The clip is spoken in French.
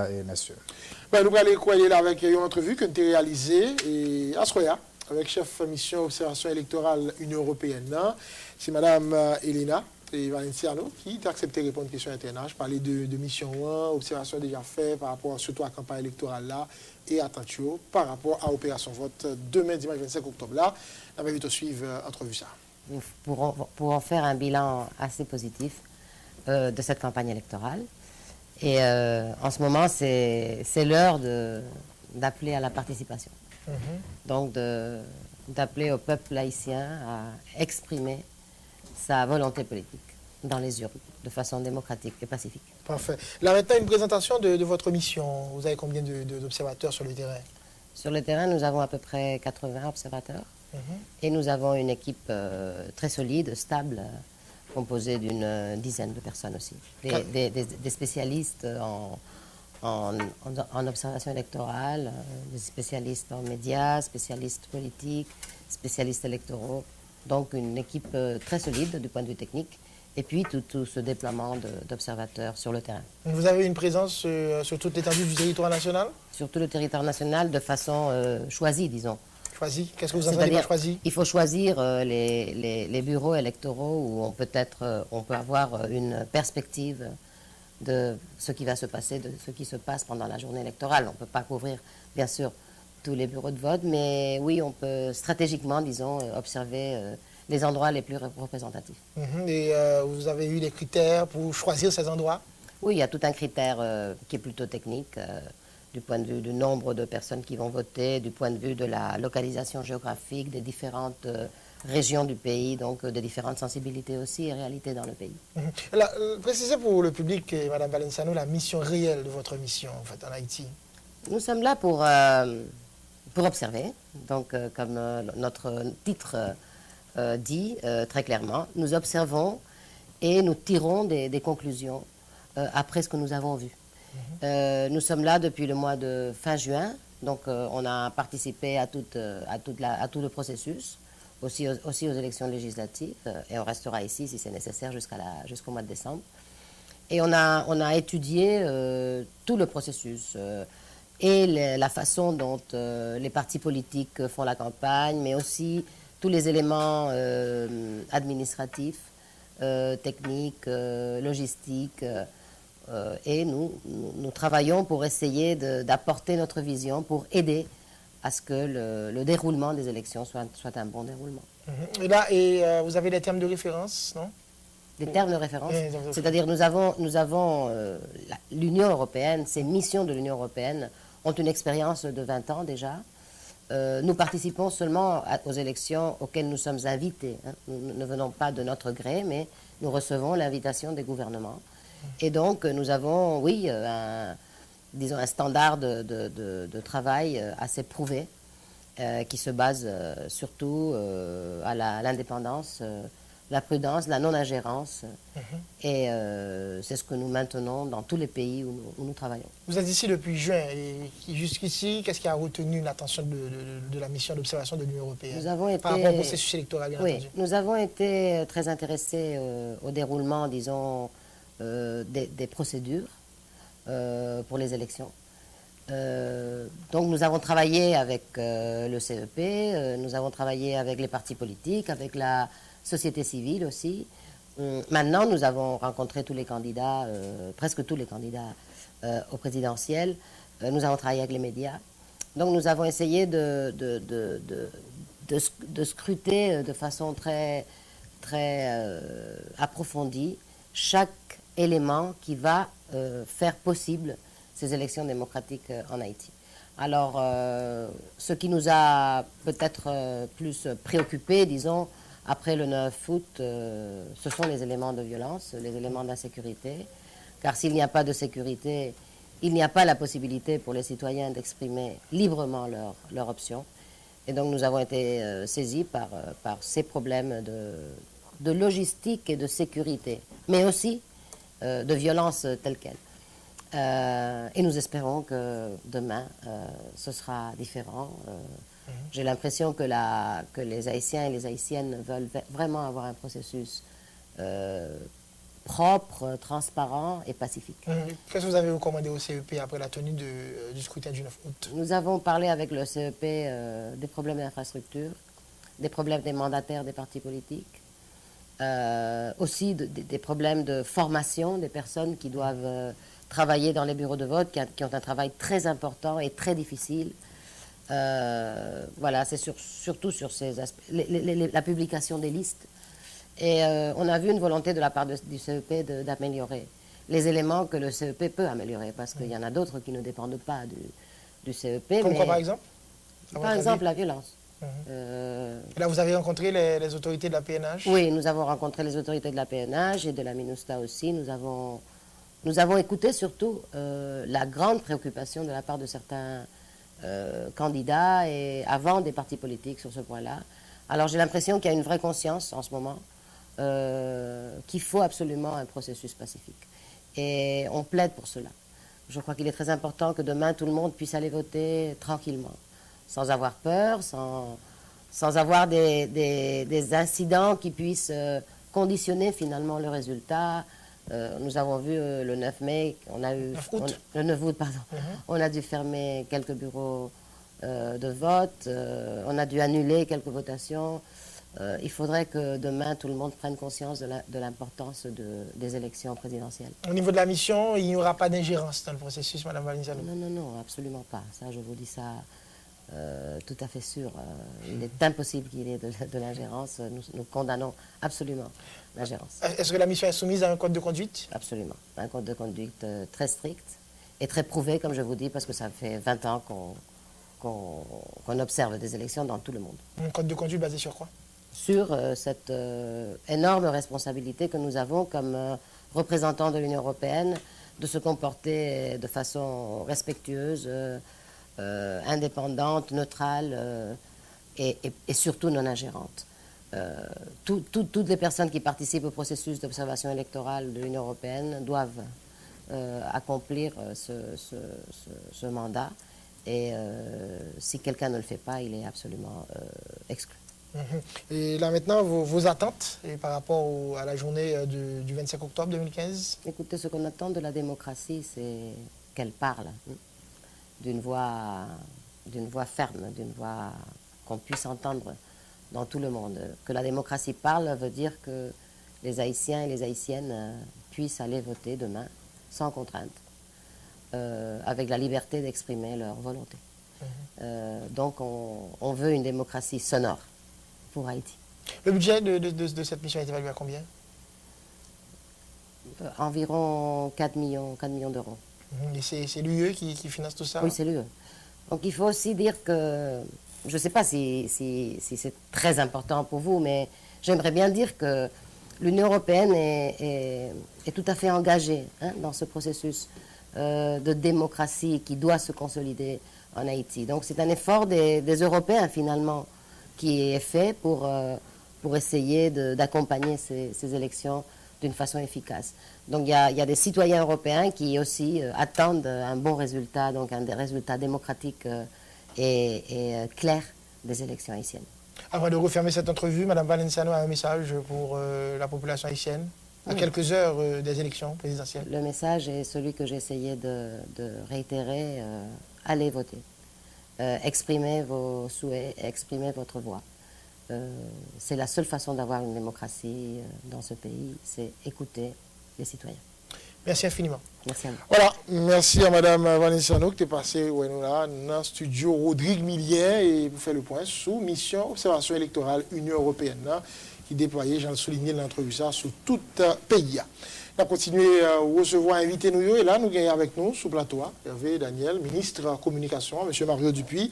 Et messieurs. Ouais, nous allons aller là avec une entrevue que nous avons réalisée et à Soya avec chef mission observation électorale Union européenne. C'est Madame Elena et Valenciano qui a accepté de répondre aux questions internationales. Je parlais de mission 1, observation déjà faite par rapport surtout à la campagne électorale là et attention par rapport à l'opération vote demain dimanche 25 octobre là. On va vite suivre entrevue ça. Pour en faire un bilan assez positif de cette campagne électorale. Et en ce moment, c'est l'heure d'appeler à la participation. Donc, d'appeler au peuple haïtien à exprimer sa volonté politique dans les urnes, de façon démocratique et pacifique. Parfait. Là, maintenant, une présentation de votre mission. Vous avez combien d'observateurs sur le terrain? Sur le terrain, nous avons à peu près 80 observateurs. Et nous avons une équipe très solide, stable, composée d'une dizaine de personnes aussi. Des spécialistes en observation électorale, des spécialistes en médias, spécialistes politiques, spécialistes électoraux. Donc une équipe très solide du point de vue technique. Et puis tout ce déploiement d'observateurs sur le terrain. Vous avez une présence sur toute l'étendue du territoire national? Sur tout le territoire national de façon choisie, disons. Choisi? Qu'est-ce que vous entendez par choisi? Il faut choisir les bureaux électoraux où on peut avoir une perspective de ce qui va se passer, de ce qui se passe pendant la journée électorale. On ne peut pas couvrir, bien sûr, tous les bureaux de vote, mais oui, on peut stratégiquement, disons, observer les endroits les plus représentatifs. Et vous avez eu des critères pour choisir ces endroits? Oui, il y a tout un critère qui est plutôt technique. Du point de vue du nombre de personnes qui vont voter, du point de vue de la localisation géographique des différentes régions du pays, donc des différentes sensibilités aussi et réalités dans le pays. Alors, précisez pour le public, Mme Valenciano, la mission réelle de votre mission en, fait, en Haïti. Nous sommes là pour observer, donc comme notre titre dit très clairement, nous observons et nous tirons des conclusions après ce que nous avons vu. Nous sommes là depuis le mois de fin juin, donc on a participé à tout le processus, aussi aux élections législatives, et on restera ici si c'est nécessaire jusqu'au mois de décembre. Et on a étudié tout le processus et la façon dont les partis politiques font la campagne, mais aussi tous les éléments administratifs, techniques, logistiques. Et nous travaillons pour essayer d'apporter notre vision, pour aider à ce que le déroulement des élections soit un bon déroulement. Et là, vous avez des termes de référence, non? Des termes de référence, c'est-à-dire nous avons l'Union européenne, ces missions de l'Union européenne ont une expérience de 20 ans déjà. Nous participons seulement aux élections auxquelles nous sommes invités. Hein. Nous ne venons pas de notre gré, mais nous recevons l'invitation des gouvernements. Et donc, nous avons, oui, disons un standard de travail assez prouvé, qui se base surtout à l'indépendance, la prudence, la non-ingérence. Et c'est ce que nous maintenons dans tous les pays où nous travaillons. Vous êtes ici depuis juin. Et jusqu'ici, qu'est-ce qui a retenu l'attention de la mission d'observation de l'Union européenne par rapport au processus électoral, bien entendu? Nous avons été très intéressés au déroulement, disons, des procédures pour les élections. Donc nous avons travaillé avec le CEP, nous avons travaillé avec les partis politiques, avec la société civile aussi. Maintenant, nous avons rencontré tous les candidats, presque tous les candidats au présidentiel. Nous avons travaillé avec les médias. Donc nous avons essayé de scruter de façon très, très approfondie chaque élément qui va faire possible ces élections démocratiques en Haïti. Alors, ce qui nous a peut-être plus préoccupés, disons, après le 9 août, ce sont les éléments de violence, les éléments d'insécurité, car s'il n'y a pas de sécurité, il n'y a pas la possibilité pour les citoyens d'exprimer librement leur option. Et donc nous avons été saisis par ces problèmes de logistique et de sécurité, mais aussi de violence telle quelle. Et nous espérons que demain, ce sera différent. J'ai l'impression que les Haïtiens et les Haïtiennes veulent vraiment avoir un processus propre, transparent et pacifique. Qu'est-ce que vous avez recommandé au CEP après la tenue du scrutin du 9 août? Nous avons parlé avec le CEP des problèmes d'infrastructure, des problèmes des mandataires des partis politiques, aussi des problèmes de formation des personnes qui doivent travailler dans les bureaux de vote, qui ont un travail très important et très difficile. Voilà, c'est surtout sur ces aspects, la publication des listes. Et on a vu une volonté de la part du CEP d'améliorer les éléments que le CEP peut améliorer, parce qu'il y en a d'autres qui ne dépendent pas du CEP. Comme quoi, par exemple? Par exemple, la violence. Là, vous avez rencontré les autorités de la PNH? Oui, nous avons rencontré les autorités de la PNH et de la MINUSTAH aussi. Nous avons écouté surtout la grande préoccupation de la part de certains candidats et avant des partis politiques sur ce point-là. Alors j'ai l'impression qu'il y a une vraie conscience en ce moment qu'il faut absolument un processus pacifique. Et on plaide pour cela. Je crois qu'il est très important que demain tout le monde puisse aller voter tranquillement, sans avoir peur, sans avoir des incidents qui puissent conditionner finalement le résultat. Nous avons vu le 9 mai, le 9 août, pardon, on a dû fermer quelques bureaux de vote, on a dû annuler quelques votations. Il faudrait que demain tout le monde prenne conscience de l'importance des élections présidentielles. Au niveau de la mission, il n'y aura pas d'ingérence dans le processus, Mme Valenciano? Non, absolument pas. Ça, je vous dis ça tout à fait sûr. Il est impossible qu'il y ait de l'ingérence. Nous condamnons absolument l'ingérence. Est-ce que la mission est soumise à un code de conduite? Absolument. Un code de conduite très strict et très prouvé, comme je vous dis, parce que ça fait 20 ans qu'on observe des élections dans tout le monde. Un code de conduite basé sur quoi? Sur cette énorme responsabilité que nous avons comme représentants de l'Union européenne de se comporter de façon respectueuse, indépendante, neutrale et surtout non ingérente. Toutes les personnes qui participent au processus d'observation électorale de l'Union européenne doivent accomplir ce mandat et si quelqu'un ne le fait pas, il est absolument exclu. Et là maintenant, vos attentes par rapport à la journée du 25 octobre 2015? Écoutez, ce qu'on attend de la démocratie, c'est qu'elle parle d'une voix ferme, d'une voix qu'on puisse entendre dans tout le monde. Que la démocratie parle veut dire que les Haïtiens et les Haïtiennes puissent aller voter demain sans contrainte, avec la liberté d'exprimer leur volonté. Donc on veut une démocratie sonore pour Haïti. Le budget de cette mission est évalué à combien? Environ 4 millions d'euros. Et c'est l'UE qui finance tout ça? Oui, c'est l'UE. Donc il faut aussi dire que, je ne sais pas si c'est très important pour vous, mais j'aimerais bien dire que l'Union européenne est tout à fait engagée dans ce processus de démocratie qui doit se consolider en Haïti. Donc c'est un effort des Européens finalement qui est fait pour essayer d'accompagner ces élections d'une façon efficace. Donc il y a des citoyens européens qui aussi attendent un bon résultat, donc un des résultats démocratiques et clairs des élections haïtiennes. Avant de refermer cette entrevue, Mme Valenciano a un message pour la population haïtienne à quelques heures des élections présidentielles. Le message est celui que j'ai essayé de réitérer. Allez voter. Exprimez vos souhaits, exprimez votre voix. C'est la seule façon d'avoir une démocratie dans ce pays, c'est écouter les citoyens. Merci infiniment. Merci à vous. Voilà, merci à Mme Valenciano qui est passée dans le studio Rodrigue Millien et vous fait le point sous mission observation électorale Union européenne qui est déployée, j'en ai souligné dans l'entrevue, ça, sur tout pays. On a continué à recevoir invité nous et là, nous gagnons avec nous sous plateau Hervé Daniel, ministre de la Communication, M. Mario Dupuis,